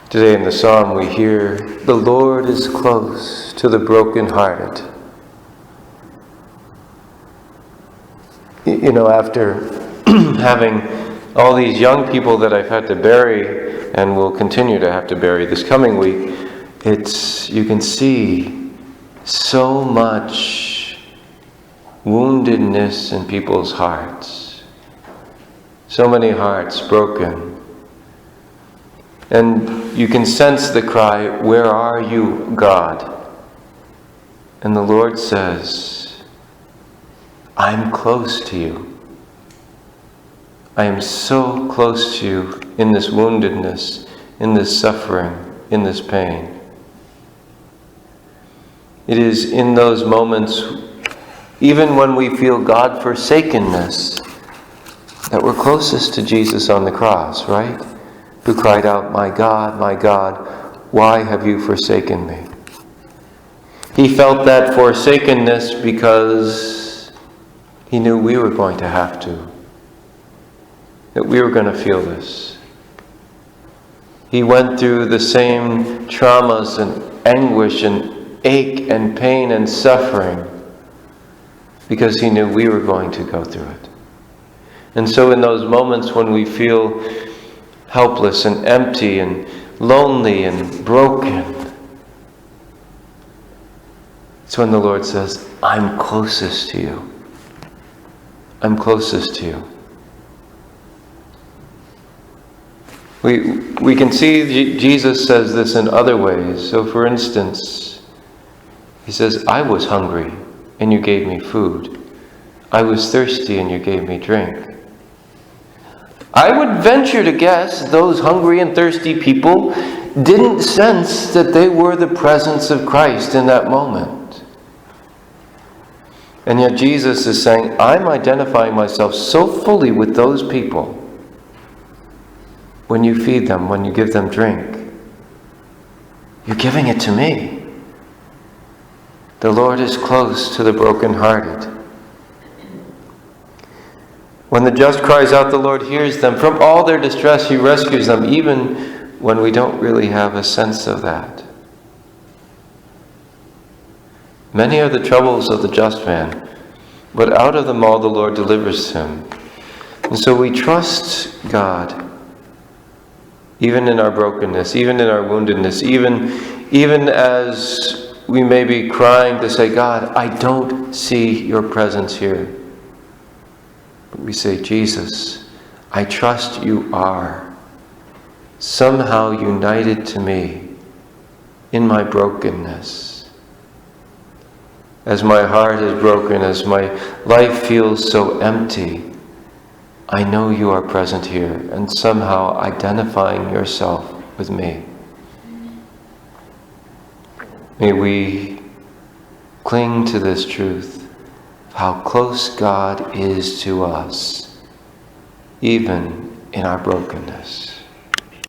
Today in the psalm we hear, "The Lord is close to the brokenhearted." You know, after having all these young people that I've had to bury and will continue to have to bury this coming week, you can see so much woundedness in people's hearts. So many hearts broken. And you can sense the cry, "Where are you, God?" And the Lord says, "I'm close to you. I am so close to you in this woundedness, in this suffering, in this pain." It is in those moments, even when we feel God-forsakenness, that we're closest to Jesus on the cross, right? Who cried out, my God, why have you forsaken me?" He felt that forsakenness because he knew we were going to have to. That we were going to feel this. He went through the same traumas and anguish and ache and pain and suffering because he knew we were going to go through it. And so in those moments when we feel helpless and empty and lonely and broken, it's when the Lord says, "I'm closest to you. I'm closest to you." We can see Jesus says this in other ways. So for instance, he says, "I was hungry and you gave me food. I was thirsty and you gave me drink." I would venture to guess those hungry and thirsty people didn't sense that they were the presence of Christ in that moment. And yet Jesus is saying, I'm identifying myself so fully with those people. When you feed them, when you give them drink, you're giving it to me. The Lord is close to the brokenhearted. When the just cries out, the Lord hears them. From all their distress, He rescues them, even when we don't really have a sense of that. Many are the troubles of the just man, but out of them all the Lord delivers him. And so we trust God, even in our brokenness, even in our woundedness, even as we may be crying to say, God, I don't see your presence here. But we say, Jesus, I trust you are somehow united to me in my brokenness. As my heart is broken, as my life feels so empty, I know you are present here and somehow identifying yourself with me. May we cling to this truth of how close God is to us, even in our brokenness.